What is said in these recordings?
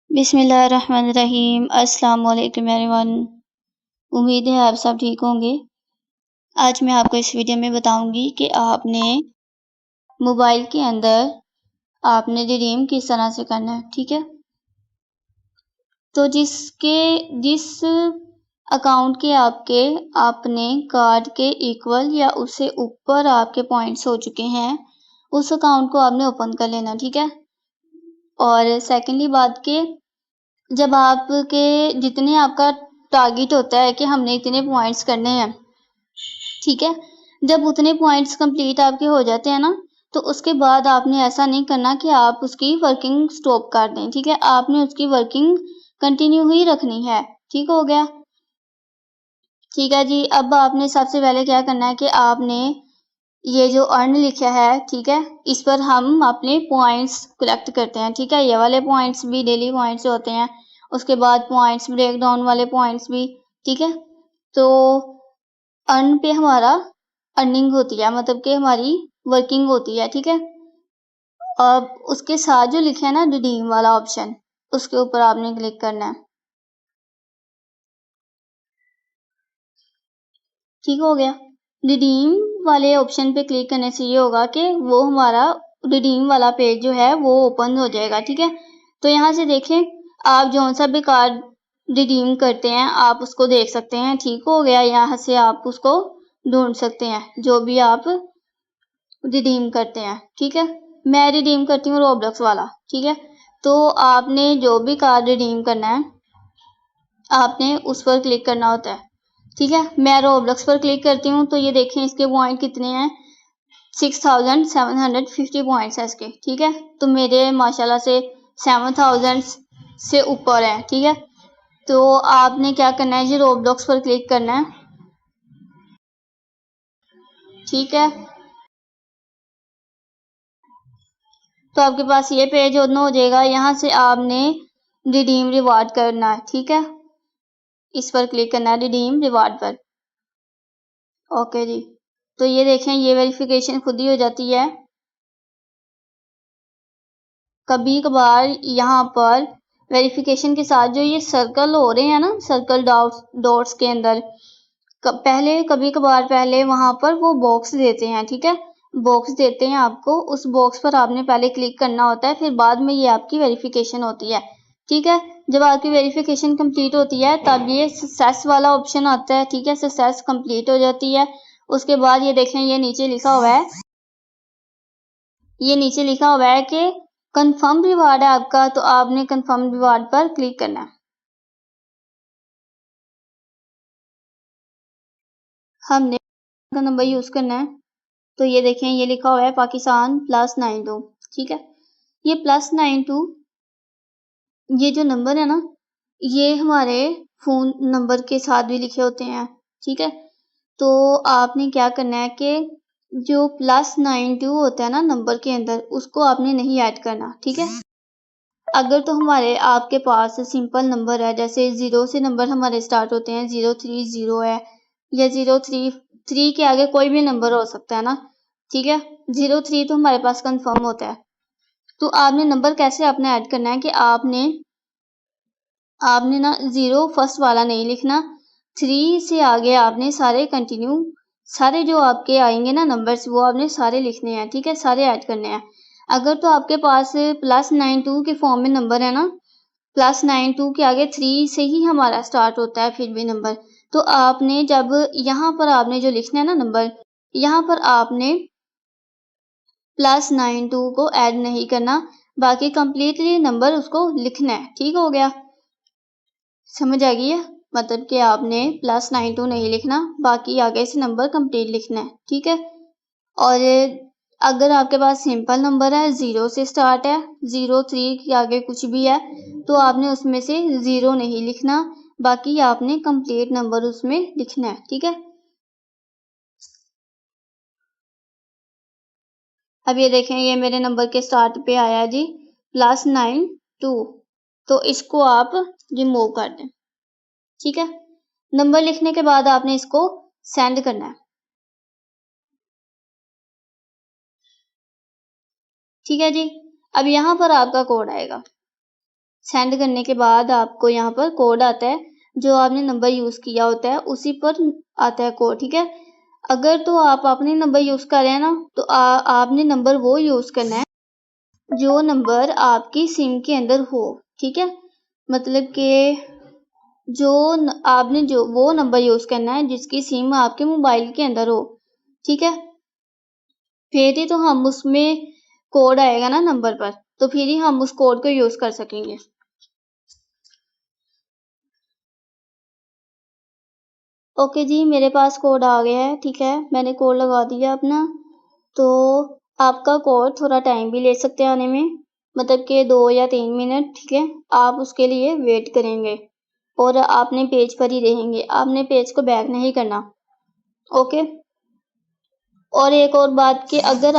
बिस्मिल्लाहिर्रहमानिर्रहीम। अस्सलाम वालेकुम एवरीवन। उम्मीद है आप सब ठीक होंगे। आज मैं आपको इस वीडियो में बताऊंगी कि आपने मोबाइल के अंदर आपने रिडीम किस तरह से करना है। ठीक है, तो जिस अकाउंट के आपने कार्ड के इक्वल या उससे ऊपर आपके पॉइंट्स हो चुके हैं, उस अकाउंट को आपने ओपन कर लेना। ठीक है, और सेकेंडली बात के जब आपके जितने आपका टारगेट होता है कि हमने इतने पॉइंट्स करने हैं, ठीक है, जब उतने पॉइंट्स कंप्लीट आपके हो जाते हैं ना, तो उसके बाद आपने ऐसा नहीं करना कि आप उसकी वर्किंग स्टॉप कर दें। ठीक है, आपने उसकी वर्किंग कंटिन्यू ही रखनी है। ठीक हो गया। ठीक है जी, अब आपने सबसे पहले क्या करना है कि आपने ये जो अर्न लिखा है, ठीक है, इस पर हम अपने पॉइंट्स कलेक्ट करते हैं। ठीक है, ये वाले पॉइंट्स भी डेली पॉइंट्स होते हैं, उसके बाद पॉइंट्स ब्रेक डाउन वाले पॉइंट्स भी। ठीक है, तो अर्न पे हमारा अर्निंग होती है, मतलब कि हमारी वर्किंग होती है। ठीक है, अब उसके साथ जो लिखा है ना रिडीम वाला ऑप्शन, उसके ऊपर आपने क्लिक करना है। ठीक हो गया। रिडीम वाले ऑप्शन पे क्लिक करने से ये होगा कि वो हमारा रिडीम वाला पेज जो है वो ओपन हो जाएगा। ठीक है, तो यहाँ से देखें, आप जो सा भी कार्ड रिडीम करते हैं आप उसको देख सकते हैं। ठीक हो गया, यहाँ से आप उसको ढूंढ सकते हैं जो भी आप रिडीम करते हैं। ठीक है, मैं रिडीम करती हूँ रोब्लॉक्स वाला। ठीक है, तो आपने जो भी कार्ड रिडीम करना है आपने उस पर क्लिक करना होता है। ठीक है, मैं रोब्लॉक्स पर क्लिक करती हूँ, तो ये देखें इसके पॉइंट कितने हैं, 6750 पॉइंट्स है इसके। ठीक है, तो मेरे माशाल्लाह से 7000 से ऊपर है। ठीक है, तो आपने क्या करना है जी, रोब्लॉक्स पर क्लिक करना है। ठीक है, तो आपके पास ये पेज ओपन हो जाएगा। यहाँ से आपने रिडीम रिवार्ड करना है। ठीक है, इस पर क्लिक करना है रिडीम रिवार्ड पर। ओके जी, तो ये देखें ये वेरिफिकेशन खुद ही हो जाती है। कभी कभार यहाँ पर वेरिफिकेशन के साथ जो ये सर्कल हो रहे हैं ना, सर्कल डॉट्स के अंदर पहले कभी कभार पहले वहां पर वो बॉक्स देते हैं। ठीक है, बॉक्स देते हैं आपको, उस बॉक्स पर आपने पहले क्लिक करना होता है, फिर बाद में ये आपकी वेरिफिकेशन होती है। ठीक है, जब आपकी वेरिफिकेशन कंप्लीट होती है तब ये सक्सेस वाला ऑप्शन आता है। ठीक है, सक्सेस कंप्लीट हो जाती है। उसके बाद ये देखें, ये नीचे लिखा हुआ है, ये नीचे लिखा हुआ है कि कंफर्म रिवार्ड है आपका, तो आपने कंफर्म रिवार्ड पर क्लिक करना है। हमने का नंबर यूज करना है, तो ये देखें ये लिखा हुआ है पाकिस्तान +92। ठीक है, ये +92 ये जो नंबर है ना, ये हमारे फोन नंबर के साथ भी लिखे होते हैं। ठीक है, तो आपने क्या करना है कि जो +92 होता है ना नंबर के अंदर, उसको आपने नहीं ऐड करना। ठीक है, अगर तो हमारे आपके पास सिंपल नंबर है, जैसे 0 से नंबर हमारे स्टार्ट होते हैं, 030 है या 033 के आगे कोई भी नंबर हो सकता है ना। ठीक है, 03 तो हमारे पास कंफर्म होता है। तो आपने नंबर कैसे अपने ऐड करना है कि आपने ना 0 फर्स्ट वाला नहीं लिखना, 3 से आगे आपने सारे कंटिन्यू, सारे जो आपके आएंगे ना नंबर्स वो आपने सारे लिखने हैं। ठीक है, सारे ऐड करने हैं। अगर तो आपके पास +92 के फॉर्म में नंबर है ना, +92 के आगे 3 से ही हमारा स्टार्ट होता है फिर भी नंबर, तो आपने जब यहाँ पर आपने जो लिखना है ना नंबर, यहाँ पर आपने +92 को ऐड नहीं करना, बाकी कंप्लीटली नंबर उसको लिखना है। ठीक हो गया, समझ आ गई है, मतलब कि आपने +92 नहीं लिखना, बाकी आगे से नंबर कंप्लीट लिखना है। ठीक है, और अगर आपके पास सिंपल नंबर है, 0 से स्टार्ट है, 03 के आगे कुछ भी है, तो आपने उसमें से 0 नहीं लिखना, बाकी आपने कंप्लीट नंबर उसमें लिखना है। ठीक है, अब ये देखें ये मेरे नंबर के स्टार्ट पे आया जी +92, तो इसको आप रिमूव कर दें। ठीक है, नंबर लिखने के बाद आपने इसको सेंड करना है। ठीक है जी, अब यहाँ पर आपका कोड आएगा सेंड करने के बाद आपको यहाँ पर कोड आता है, जो आपने नंबर यूज़ किया होता है उसी पर आता है कोड, ठीक है। अगर तो आप अपने नंबर यूज़ कर रहे हैं ना, तो आपने नंबर वो यूज़ करना है जो नंबर आपकी सिम के अंदर हो, ठीक है। मतलब कि आपने जो वो नंबर यूज़ करना है जिसकी सिम आपके मोबाइल के अंदर हो, ठीक है। फिर ही तो हम उसमें कोड आएगा ना नंबर पर, तो फिर ही हम उस कोड को यूज़ कर सकेंगे। ओके जी, मेरे पास कोड आ गया है, ठीक है। मैंने कोड लगा दिया अपना। तो आपका कोड थोड़ा टाइम भी ले सकते हैं आने में, मतलब कि 2 या 3 मिनट, ठीक है। आप उसके लिए वेट करेंगे और आपने पेज पर ही रहेंगे, आपने पेज को बैक नहीं करना, ओके। और एक और बात कि अगर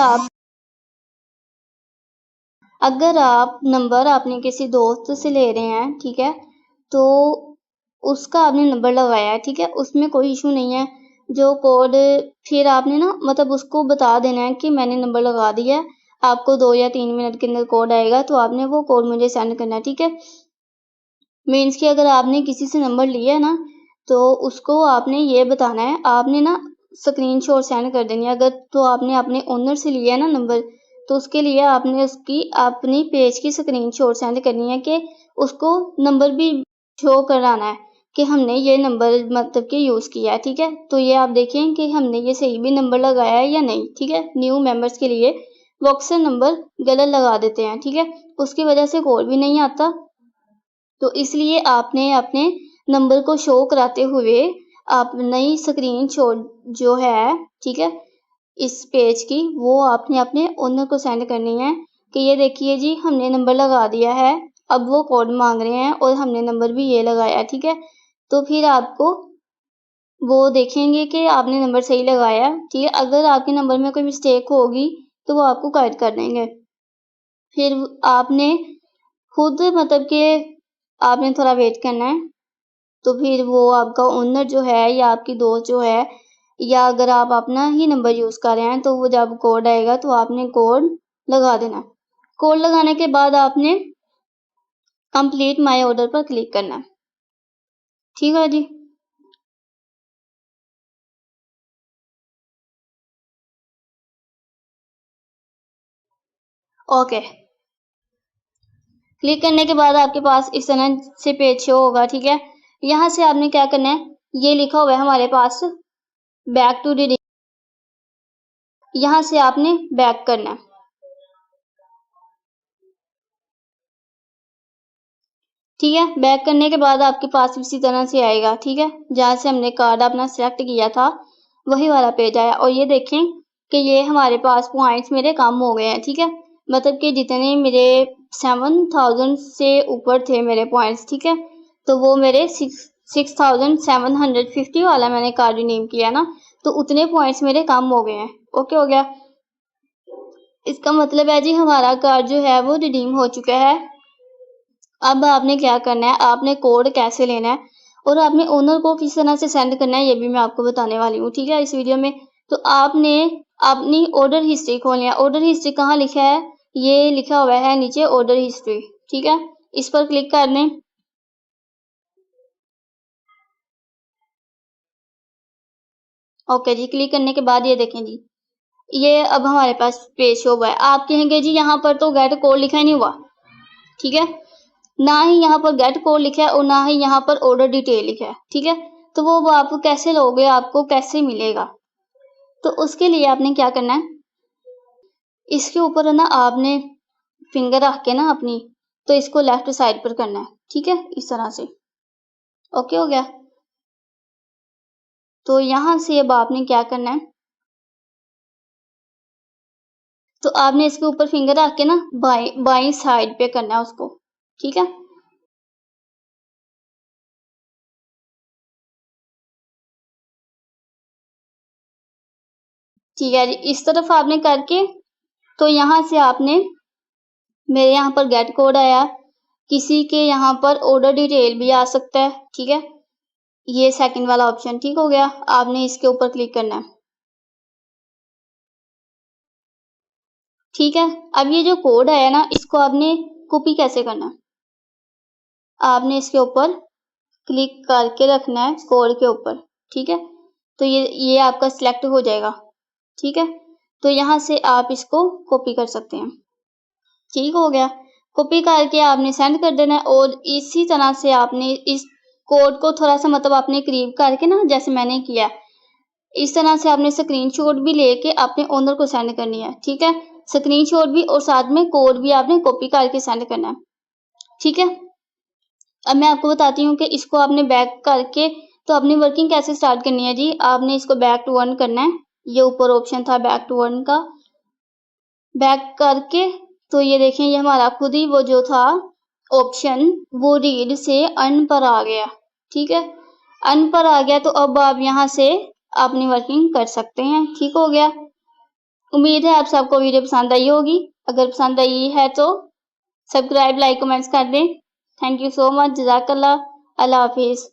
आप नंबर अपने किसी दोस्त से ले रहे हैं, ठीक है, तो उसका आपने नंबर लगाया है, ठीक है, उसमें कोई इशू नहीं है। जो कोड फिर आपने ना मतलब उसको बता देना है कि मैंने नंबर लगा दिया है, आपको 2 या 3 मिनट के अंदर कोड आएगा, तो आपने वो कोड मुझे सेंड करना है, ठीक है। मीन्स कि अगर आपने किसी से नंबर लिया है ना, तो उसको आपने ये बताना है, आपने ना स्क्रीनशॉट सेंड कर देनी है। अगर तो आपने अपने ओनर से लिया है ना नंबर, तो उसके लिए आपने उसकी अपनी पेज की स्क्रीनशॉट सेंड करनी है कि उसको नंबर भी शो कराना है कि हमने ये नंबर मतलब कि यूज़ किया है, ठीक है। तो ये आप देखें कि हमने ये सही भी नंबर लगाया है या नहीं, ठीक है। न्यू मेंबर्स के लिए वो अक्सर नंबर गलत लगा देते हैं, ठीक है, उसकी वजह से कोड भी नहीं आता। तो इसलिए आपने अपने नंबर को शो कराते हुए आप नई स्क्रीनशॉट जो है, ठीक है, इस पेज की, वो आपने अपने ओनर को सेंड करनी है कि ये देखिए जी, हमने नंबर लगा दिया है, अब वो कोड मांग रहे हैं और हमने नंबर भी ये लगाया, ठीक है। तो फिर आपको वो देखेंगे कि आपने नंबर सही लगाया, ठीक है। अगर आपके नंबर में कोई मिस्टेक होगी तो वो आपको करेक्ट कर देंगे। फिर आपने खुद मतलब कि आपने थोड़ा वेट करना है, तो फिर वो आपका ओनर जो है या आपकी दोस्त जो है, या अगर आप अपना ही नंबर यूज़ कर रहे हैं, तो वो जब कोड आएगा तो आपने कोड लगा देना है। कोड लगाने के बाद आपने कंप्लीट माय ऑर्डर पर क्लिक करना है, ठीक है जी। ओके, क्लिक करने के बाद आपके पास इस तरह से पेज शो होगा, ठीक है। यहाँ से आपने क्या करना है, ये लिखा हुआ है हमारे पास बैक टू रिडीम, यहाँ से आपने बैक करना है, ठीक है। बैक करने के बाद आपके पास इसी तरह से आएगा, ठीक है, जहाँ से हमने कार्ड अपना सेलेक्ट किया था वही वाला पेज आया। और ये देखें कि ये हमारे पास पॉइंट्स मेरे कम हो गए हैं, ठीक है। मतलब कि जितने मेरे 7000 से ऊपर थे मेरे पॉइंट्स, ठीक है, तो वो मेरे 6750 वाला मैंने कार्ड रिडीम किया ना, तो उतने पॉइंट्स मेरे कम हो गए हैं। ओके हो गया, इसका मतलब है जी हमारा कार्ड जो है वो रिडीम हो चुका है। अब आपने क्या करना है, आपने कोड कैसे लेना है और आपने ओनर को किस तरह से सेंड करना है, ये भी मैं आपको बताने वाली हूँ, ठीक है, इस वीडियो में। तो आपने अपनी ऑर्डर हिस्ट्री खोलनी है। ऑर्डर हिस्ट्री कहाँ लिखा है, ये लिखा हुआ है नीचे ऑर्डर हिस्ट्री, ठीक है, इस पर क्लिक कर दें। ओके जी, क्लिक करने के बाद ये देखें जी, ये अब हमारे पास पेज शो हुआ है। आप कहेंगे जी यहाँ पर तो गेट कोड लिखा ही नहीं हुआ, ठीक है, ना ही यहाँ पर गेट कोड लिखा है और ना ही यहाँ पर ऑर्डर डिटेल लिखा है, ठीक है। तो वो आप कैसे लोगे, आपको कैसे मिलेगा, तो उसके लिए आपने क्या करना है, इसके ऊपर है ना आपने फिंगर रख के ना अपनी, तो इसको लेफ्ट साइड पर करना है, ठीक है, इस तरह से। ओके हो गया, तो यहाँ से अब आपने क्या करना है, तो आपने इसके ऊपर फिंगर रख के ना बाई साइड पे करना है उसको, ठीक है। ठीक है जी, इस तरफ आपने करके, तो यहाँ से आपने, मेरे यहाँ पर गेट कोड आया, किसी के यहाँ पर ऑर्डर डिटेल भी आ सकता है, ठीक है, ये सेकंड वाला ऑप्शन, ठीक हो गया। आपने इसके ऊपर क्लिक करना है, ठीक है। अब ये जो कोड आया ना, इसको आपने कॉपी कैसे करना है, आपने इसके ऊपर क्लिक करके रखना है कोड के ऊपर, ठीक है। तो ये आपका सिलेक्ट हो जाएगा, ठीक है। तो यहाँ से आप इसको कॉपी कर सकते हैं, ठीक हो गया। कॉपी करके आपने सेंड कर देना है और इसी तरह से आपने इस कोड को थोड़ा सा मतलब आपने करीब करके ना, जैसे मैंने किया, इस तरह से आपने स्क्रीनशॉट भी लेके अपने ओनर को सेंड करनी है, ठीक है। स्क्रीनशॉट भी और साथ में कोड भी आपने कॉपी करके सेंड करना है, ठीक है। अब मैं आपको बताती हूँ कि इसको आपने बैक करके तो अपनी वर्किंग कैसे स्टार्ट करनी है जी। आपने इसको बैक टू 1 करना है, ये ऊपर ऑप्शन था बैक टू 1 का, बैक करके तो ये देखें ये हमारा खुद ही वो जो था ऑप्शन वो रीड से अर्न पर आ गया, ठीक है। अर्न पर आ गया तो अब आप यहाँ से अपनी वर्किंग कर सकते हैं, ठीक हो गया। उम्मीद है आप सबको वीडियो पसंद आई होगी। अगर पसंद आई है तो सब्सक्राइब, लाइक, कमेंट्स कर दें। Thank you so much. जज़ाकल्लाह। अल्लाह हाफिज़।